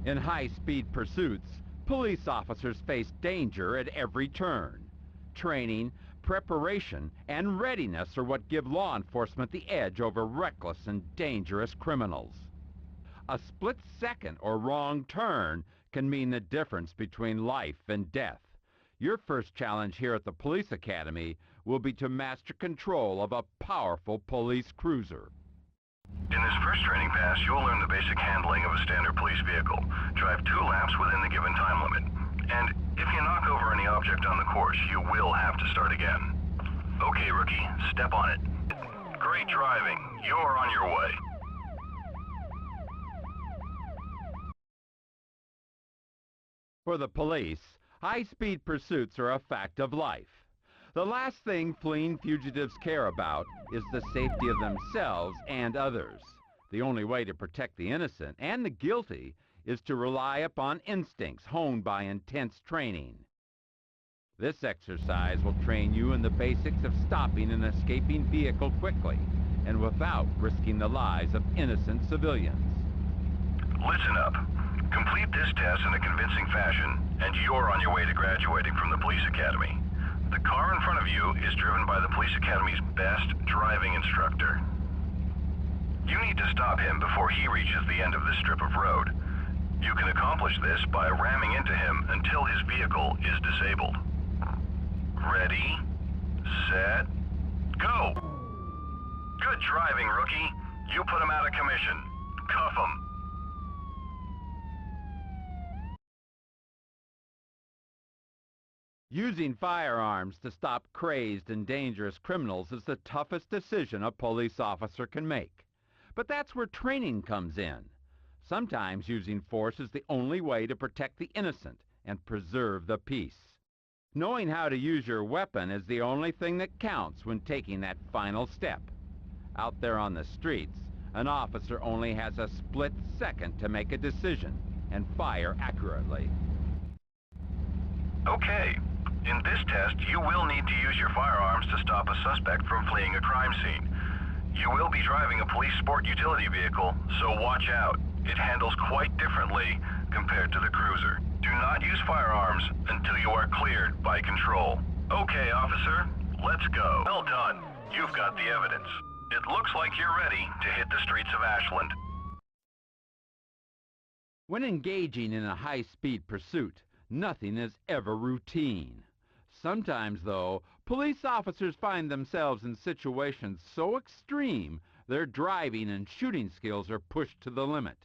In high-speed pursuits, police officers face danger at every turn. Training, preparation, and readiness are what give law enforcement the edge over reckless and dangerous criminals. A split second or wrong turn can mean the difference between life and death. Your first challenge here at the Police Academy will be to master control of a powerful police cruiser. In this first training pass, you'll learn the basic handling of a standard police vehicle. Drive 2 laps within the given time limit. And if you knock over any object on the course, you will have to start again. Okay, rookie, step on it. Great driving. You're on your way. For the police, high-speed pursuits are a fact of life. The last thing fleeing fugitives care about is the safety of themselves and others. The only way to protect the innocent and the guilty is to rely upon instincts honed by intense training. This exercise will train you in the basics of stopping an escaping vehicle quickly and without risking the lives of innocent civilians. Listen up. Complete this test in a convincing fashion, and you're on your way to graduating from the Police Academy. The car in front of you is driven by the Police Academy's best driving instructor. You need to stop him before he reaches the end of this strip of road. You can accomplish this by ramming into him until his vehicle is disabled. Ready, set, go! Good driving, rookie. You put him out of commission. Cuff him. Using firearms to stop crazed and dangerous criminals is the toughest decision a police officer can make. But that's where training comes in. Sometimes using force is the only way to protect the innocent and preserve the peace. Knowing how to use your weapon is the only thing that counts when taking that final step. Out there on the streets, an officer only has a split second to make a decision and fire accurately. Okay. In this test, you will need to use your firearms to stop a suspect from fleeing a crime scene. You will be driving a police sport utility vehicle, so watch out. It handles quite differently compared to the cruiser. Do not use firearms until you are cleared by control. Okay, officer, let's go. Well done. You've got the evidence. It looks like you're ready to hit the streets of Ashland. When engaging in a high-speed pursuit, nothing is ever routine. Sometimes, though, police officers find themselves in situations so extreme their driving and shooting skills are pushed to the limit.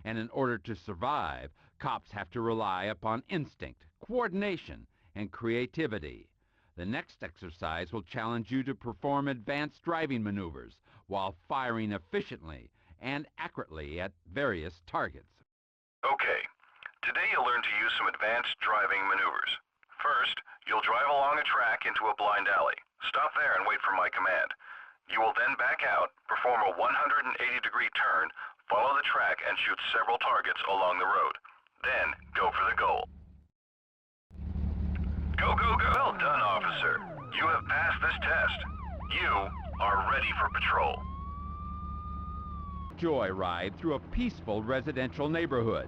And in order to survive, cops have to rely upon instinct, coordination, and creativity. The next exercise will challenge you to perform advanced driving maneuvers while firing efficiently and accurately at various targets. Okay. Today you'll learn to use some advanced driving maneuvers. First, you'll drive along a track into a blind alley. Stop there and wait for my command. You will then back out, perform a 180-degree turn, follow the track, and shoot several targets along the road. Then, go for the goal. Go, go, go! Well done, officer. You have passed this test. You are ready for patrol. Joyride through a peaceful residential neighborhood.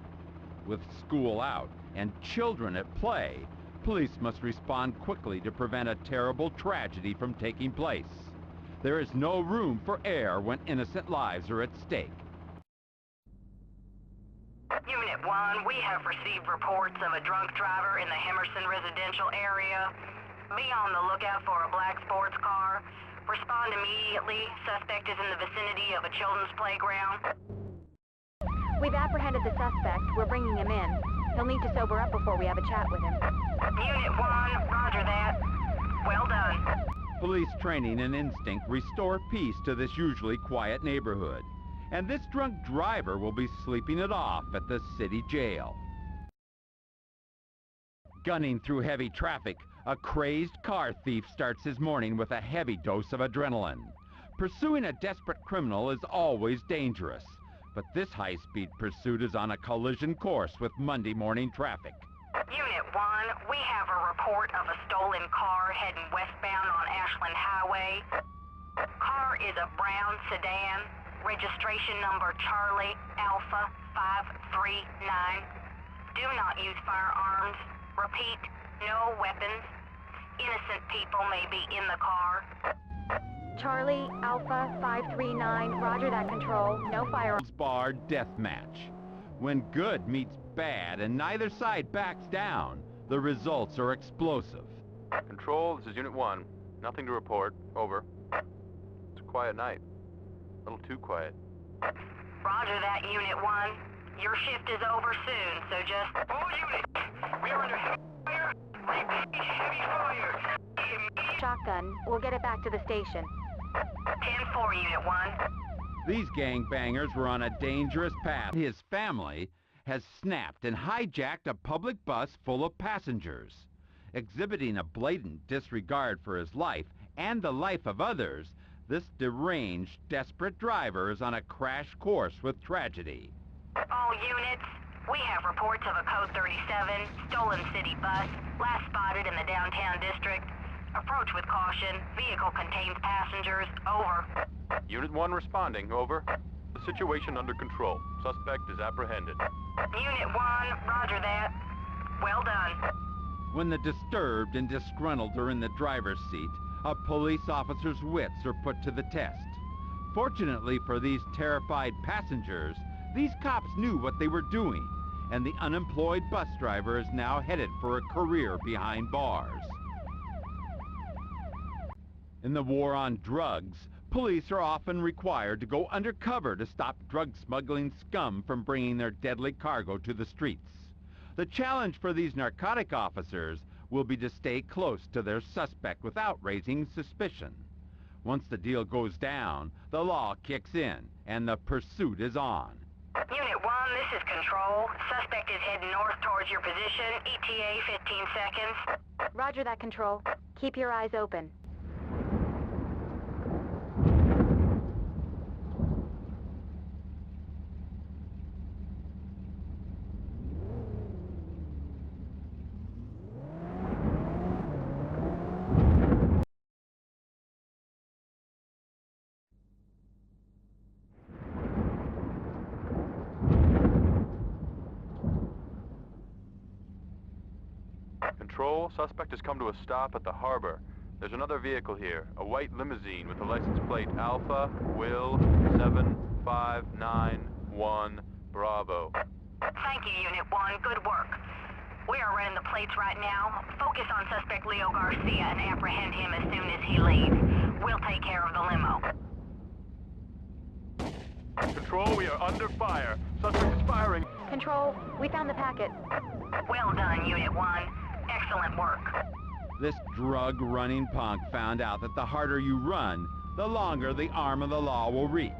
With school out and children at play, police must respond quickly to prevent a terrible tragedy from taking place. There is no room for error when innocent lives are at stake. Unit 1, we have received reports of a drunk driver in the Hemerson residential area. Be on the lookout for a black sports car. Respond immediately. Suspect is in the vicinity of a children's playground. We've apprehended the suspect. We're bringing him in. He'll need to sober up before we have a chat with him. Unit 1, roger that. Well done. Police training and instinct restore peace to this usually quiet neighborhood. And this drunk driver will be sleeping it off at the city jail. Gunning through heavy traffic, a crazed car thief starts his morning with a heavy dose of adrenaline. Pursuing a desperate criminal is always dangerous. But this high-speed pursuit is on a collision course with Monday morning traffic. Unit 1, we have a report of a stolen car heading westbound on Ashland Highway. Car is a brown sedan. registration number Charlie Alpha 539. Do not use firearms. Repeat, no weapons. Innocent people may be in the car. Charlie Alpha 539, roger that, control. No firearms. Bar deathmatch. When good meets bad and neither side backs down, the results are explosive. Control, this is Unit 1. Nothing to report. Over. It's a quiet night. A little too quiet. Roger that, Unit 1. Your shift is over soon, so just... All units! We are under heavy fire! Repeat, heavy fire! Shotgun. We'll get it back to the station. 10-4, Unit 1. These gangbangers were on a dangerous path. His family has snapped and hijacked a public bus full of passengers. Exhibiting a blatant disregard for his life and the life of others, this deranged, desperate driver is on a crash course with tragedy. All units, we have reports of a Code 37 stolen city bus, last spotted in the downtown district. Approach with caution. Vehicle contains passengers. Over. Unit 1 responding. Over. The situation under control. Suspect is apprehended. Unit 1, roger that. Well done. When the disturbed and disgruntled are in the driver's seat, a police officer's wits are put to the test. Fortunately for these terrified passengers, these cops knew what they were doing, and the unemployed bus driver is now headed for a career behind bars. In the war on drugs, police are often required to go undercover to stop drug smuggling scum from bringing their deadly cargo to the streets. The challenge for these narcotic officers will be to stay close to their suspect without raising suspicion. Once the deal goes down, the law kicks in, and the pursuit is on. Unit 1, this is Control. Suspect is heading north towards your position. ETA 15 seconds. Roger that, control. Keep your eyes open. Control, suspect has come to a stop at the harbor. There's another vehicle here, a white limousine with the license plate Alpha Will 7591 Bravo. Thank you, Unit 1. Good work. We are running the plates right now. Focus on suspect Leo Garcia and apprehend him as soon as he leaves. We'll take care of the limo. Control, we are under fire. Suspect is firing. Control, we found the packet. Well done, Unit 1. Excellent work. This drug-running punk found out that the harder you run, the longer the arm of the law will reach.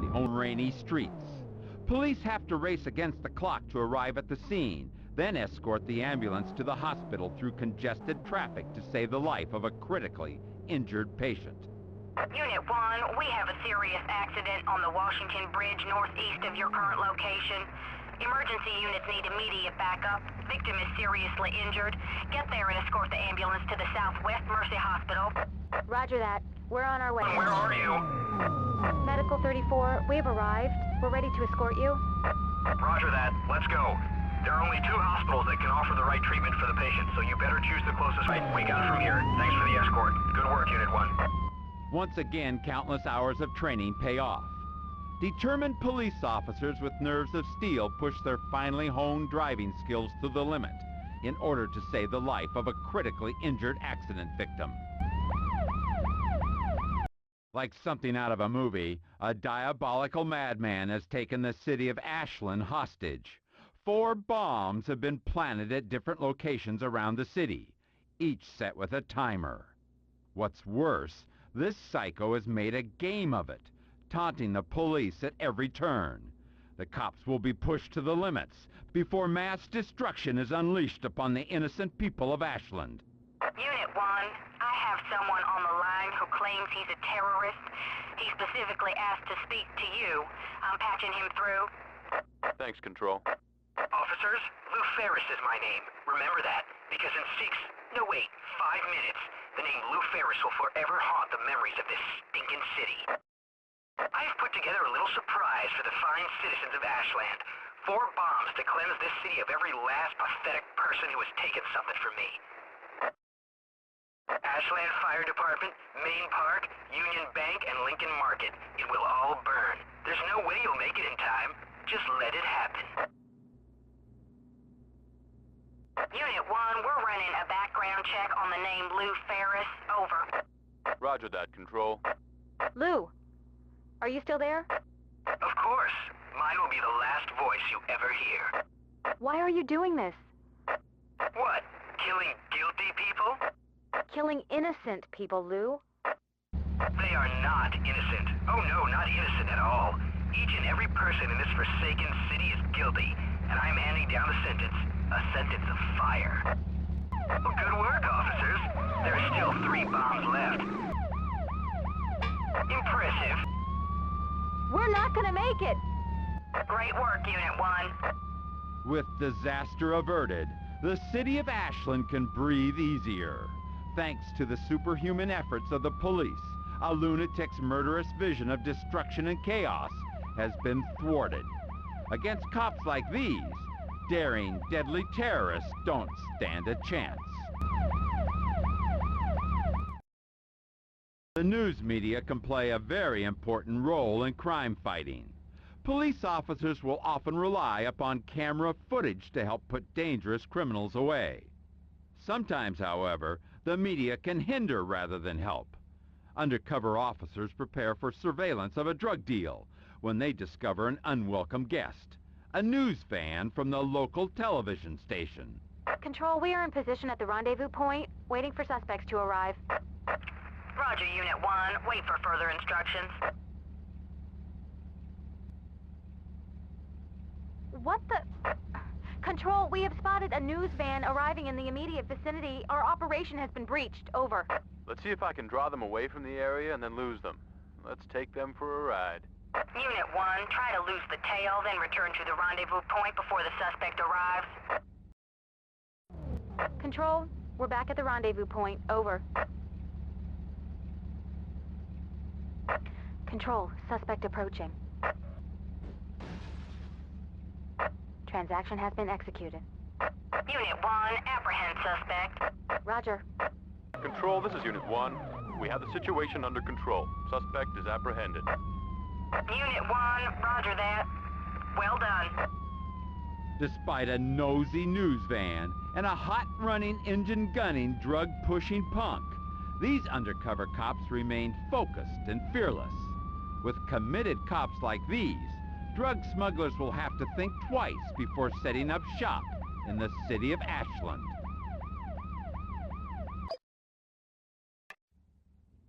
The own rainy streets. Police have to race against the clock to arrive at the scene, then escort the ambulance to the hospital through congested traffic to save the life of a critically injured patient. Unit 1, we have a serious accident on the Washington Bridge northeast of your current location. Emergency units need immediate backup. Victim is seriously injured. Get there and escort the ambulance to the Southwest Mercy Hospital. Roger that. We're on our way. Where are you? Medical 34, we have arrived. We're ready to escort you. Roger that. Let's go. There are only 2 hospitals that can offer the right treatment for the patient, so you better choose the closest. Right, we got it from here. Thanks for the escort. Good work, Unit 1. Once again, countless hours of training pay off. Determined police officers with nerves of steel push their finely honed driving skills to the limit in order to save the life of a critically injured accident victim. Like something out of a movie, a diabolical madman has taken the city of Ashland hostage. 4 bombs have been planted at different locations around the city, each set with a timer. What's worse, this psycho has made a game of it, taunting the police at every turn. The cops will be pushed to the limits before mass destruction is unleashed upon the innocent people of Ashland. Unit 1, I have someone on the line who claims he's a terrorist. He specifically asked to speak to you. I'm patching him through. Thanks, Control. Officers, Lou Ferris is my name. Remember that, because in 5 minutes, the name Lou Ferris will forever haunt the memories of this stinking city. I I've put together a little surprise for the fine citizens of Ashland. 4 bombs to cleanse this city of every last pathetic person who has taken something from me. Ashland Fire Department, Main Park, Union Bank, and Lincoln Market. It will all burn. There's no way you'll make it in time. Just let it happen. Unit 1, we're running a background check on the name Lou Ferris. Over. Roger that, Control. Lou, are you still there? Of course. Mine will be the last voice you ever hear. Why are you doing this? What? Killing guilty people? Killing innocent people, Lou. They are not innocent. Oh no, not innocent at all. Each and every person in this forsaken city is guilty, and I'm handing down a sentence. A sentence of fire. Well, good work, officers. There are still 3 bombs left. Impressive. We're not gonna make it! Great work, Unit 1. With disaster averted, the city of Ashland can breathe easier. Thanks to the superhuman efforts of the police, a lunatic's murderous vision of destruction and chaos has been thwarted. Against cops like these, daring, deadly terrorists don't stand a chance. The news media can play a very important role in crime fighting. Police officers will often rely upon camera footage to help put dangerous criminals away. Sometimes, however, the media can hinder rather than help. Undercover officers prepare for surveillance of a drug deal when they discover an unwelcome guest, a news fan from the local television station. Control, we are in position at the rendezvous point, waiting for suspects to arrive. Roger, Unit 1. Wait for further instructions. What the... Control, we have spotted a news van arriving in the immediate vicinity. Our operation has been breached. Over. Let's see if I can draw them away from the area and then lose them. Let's take them for a ride. Unit 1, try to lose the tail, then return to the rendezvous point before the suspect arrives. Control, we're back at the rendezvous point. Over. Control, suspect approaching. Transaction has been executed. Unit 1, apprehend suspect. Roger. Control, this is Unit 1. We have the situation under control. Suspect is apprehended. Unit 1, roger that. Well done. Despite a nosy news van and a hot-running, engine-gunning, drug-pushing punk, these undercover cops remain focused and fearless. With committed cops like these, drug smugglers will have to think twice before setting up shop in the city of Ashland.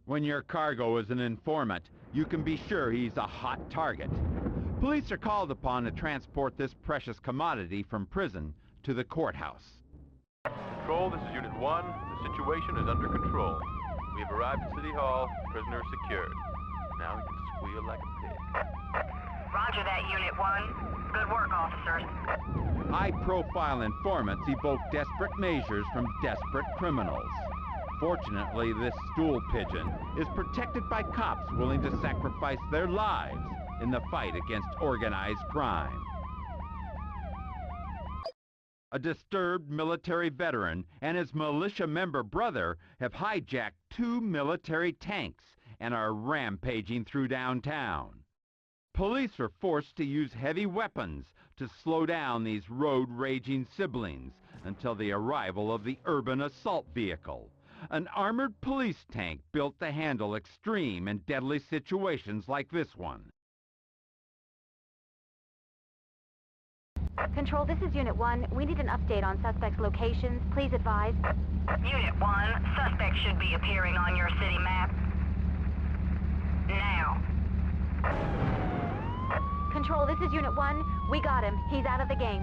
When your cargo is an informant, you can be sure he's a hot target. Police are called upon to transport this precious commodity from prison to the courthouse. Control, this is Unit 1. The situation is under control. We have arrived at City Hall. Prisoner secured. Now he can squeal like a pig. Roger that, Unit 1. Good work, officers. High-profile informants evoke desperate measures from desperate criminals. Fortunately, this stool pigeon is protected by cops willing to sacrifice their lives in the fight against organized crime. A disturbed military veteran and his militia member brother have hijacked 2 military tanks and are rampaging through downtown. Police are forced to use heavy weapons to slow down these road-raging siblings until the arrival of the urban assault vehicle, an armored police tank built to handle extreme and deadly situations like this one. Control, this is Unit 1. We need an update on suspects' locations. Please advise. Unit 1, suspect should be appearing on your city map. Now. Control, this is Unit 1. We got him. He's out of the game.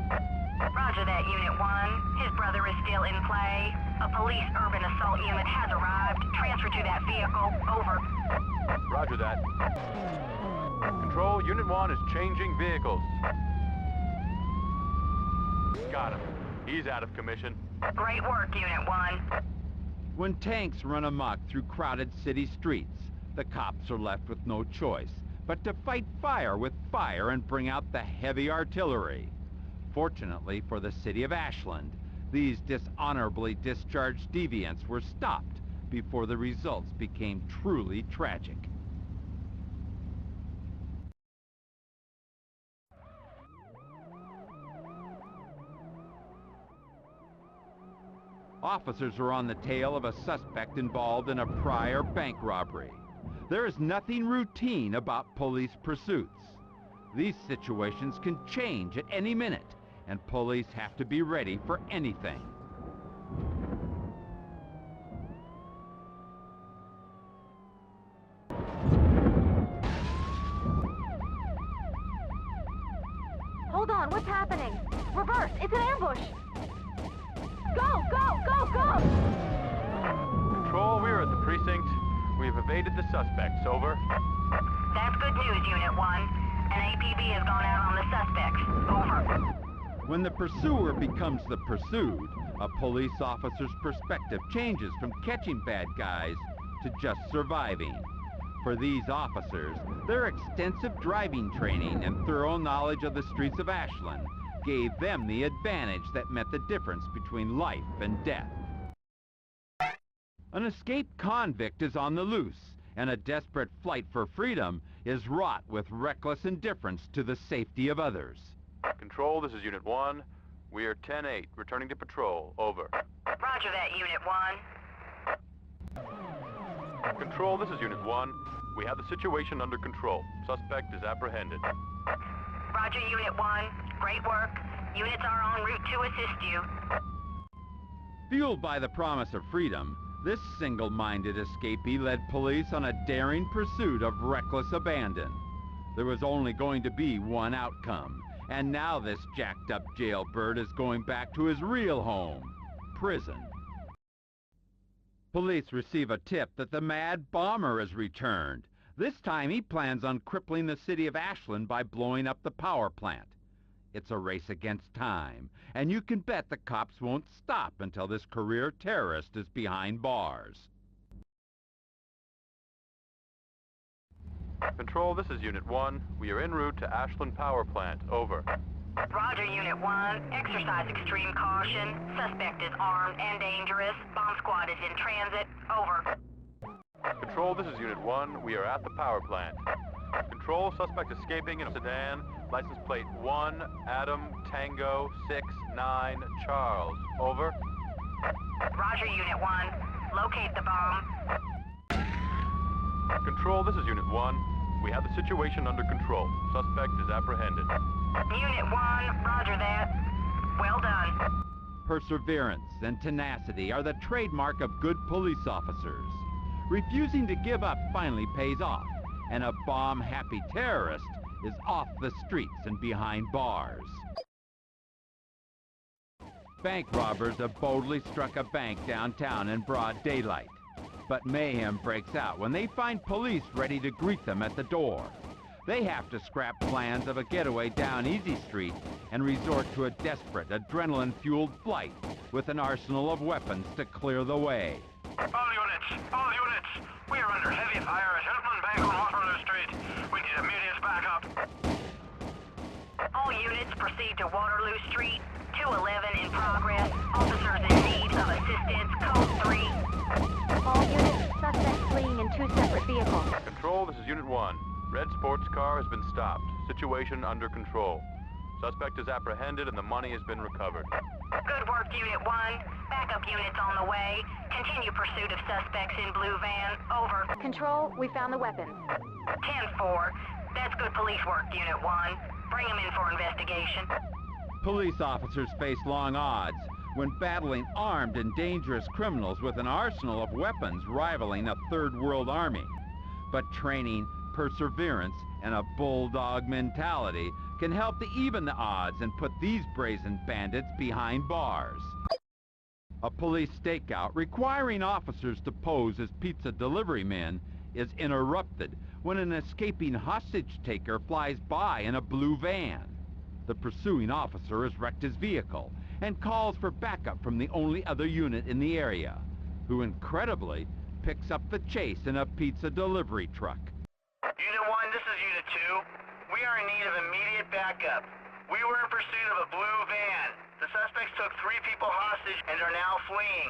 Roger that, Unit 1. His brother is still in play. A police urban assault unit has arrived. Transfer to that vehicle. Over. Roger that. Control, Unit 1 is changing vehicles. Got him. He's out of commission. Great work, Unit 1. When tanks run amok through crowded city streets, the cops are left with no choice but to fight fire with fire and bring out the heavy artillery. Fortunately for the city of Ashland, these dishonorably discharged deviants were stopped before the results became truly tragic. Officers are on the tail of a suspect involved in a prior bank robbery. There is nothing routine about police pursuits. These situations can change at any minute, and police have to be ready for anything. Hold on, what's happening? Reverse, it's an ambush! Go, go, go, go! Control, we're at the precinct. We've evaded the suspects. Over. That's good news, Unit 1. An APB has gone out on the suspects. Over. When the pursuer becomes the pursued, a police officer's perspective changes from catching bad guys to just surviving. For these officers, their extensive driving training and thorough knowledge of the streets of Ashland gave them the advantage that meant the difference between life and death. An escaped convict is on the loose, and a desperate flight for freedom is wrought with reckless indifference to the safety of others. Control, this is Unit 1. We are 10-8, returning to patrol. Over. Roger that, Unit 1. Control, this is Unit 1. We have the situation under control. Suspect is apprehended. Roger, Unit 1. Great work. Units are en route to assist you. Fueled by the promise of freedom, this single-minded escapee led police on a daring pursuit of reckless abandon. There was only going to be one outcome, and now this jacked-up jailbird is going back to his real home, prison. Police receive a tip that the mad bomber has returned. This time he plans on crippling the city of Ashland by blowing up the power plant. It's a race against time, and you can bet the cops won't stop until this career terrorist is behind bars. Control, this is Unit 1. We are en route to Ashland Power Plant. Over. Roger, Unit 1. Exercise extreme caution. Suspect is armed and dangerous. Bomb squad is in transit. Over. Control, this is Unit 1. We are at the power plant. Control, suspect escaping in a sedan. License plate 1, Adam, Tango, 6, 9, Charles. Over. Roger, Unit 1. Locate the bomb. Control, this is Unit 1. We have the situation under control. Suspect is apprehended. Unit 1, roger that. Well done. Perseverance and tenacity are the trademark of good police officers. Refusing to give up finally pays off, and a bomb-happy terrorist is off the streets and behind bars. Bank robbers have boldly struck a bank downtown in broad daylight. But mayhem breaks out when they find police ready to greet them at the door. They have to scrap plans of a getaway down Easy Street and resort to a desperate, adrenaline-fueled flight with an arsenal of weapons to clear the way. All units! We are under heavy fire at Hilton Bank on Waterloo Street. We need immediate backup. All units proceed to Waterloo Street. 211 in progress. Officers in need of assistance. Code 3. All units, suspect fleeing in 2 separate vehicles. Control, this is Unit 1. Red sports car has been stopped. Situation under control. Suspect is apprehended and the money has been recovered. Good work, Unit 1. Backup units on the way. Continue pursuit of suspects in blue van. Over. Control, we found the weapons. 10-4. That's good police work, Unit 1. Bring them in for investigation. Police officers face long odds when battling armed and dangerous criminals with an arsenal of weapons rivaling a third-world army. But training, perseverance, and a bulldog mentality can help to even the odds and put these brazen bandits behind bars. A police stakeout requiring officers to pose as pizza delivery men is interrupted when an escaping hostage-taker flies by in a blue van. The pursuing officer has wrecked his vehicle and calls for backup from the only other unit in the area, who incredibly picks up the chase in a pizza delivery truck. Unit 1, this is Unit 2. We are in need of immediate backup. We were in pursuit of a blue van. The suspects took 3 people hostage and are now fleeing.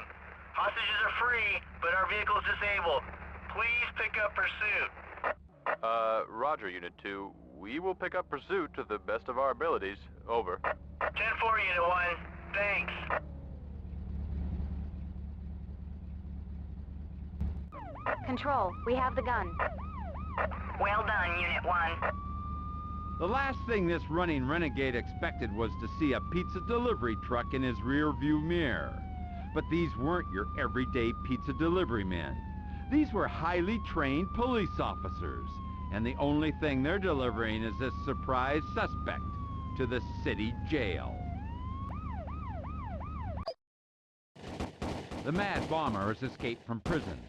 Hostages are free, but our vehicle is disabled. Please pick up pursuit. Roger, Unit 2. We will pick up pursuit to the best of our abilities. Over. 10-4, Unit 1. Thanks. Control, we have the gun. Well done, Unit 1. The last thing this running renegade expected was to see a pizza delivery truck in his rear-view mirror. But these weren't your everyday pizza delivery men. These were highly trained police officers, and the only thing they're delivering is this surprise suspect to the city jail. The Mad Bomber has escaped from prison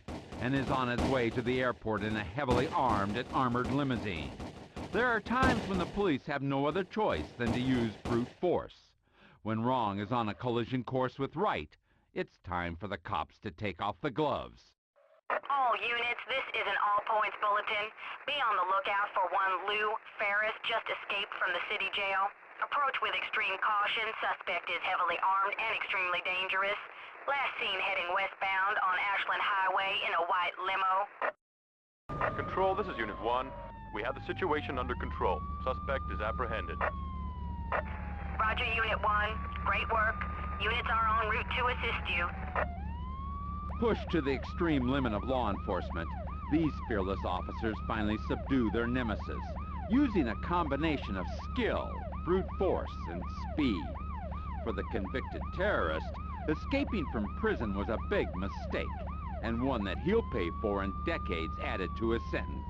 and is on his way to the airport in a heavily armed and armored limousine. There are times when the police have no other choice than to use brute force. When wrong is on a collision course with right, it's time for the cops to take off the gloves. All units, this is an all-points bulletin. Be on the lookout for one Lou FERRIS, just escaped from the city jail. Approach with extreme caution. Suspect is heavily armed and extremely dangerous. Last seen heading westbound on Ashland Highway in a white limo. Control, this is Unit 1. We have the situation under control. Suspect is apprehended. Roger, Unit 1. Great work. Units are en route to assist you. Pushed to the extreme limit of law enforcement, these fearless officers finally subdue their nemesis, using a combination of skill, brute force, and speed. For the convicted terrorist, escaping from prison was a big mistake, and one that he'll pay for in decades added to his sentence.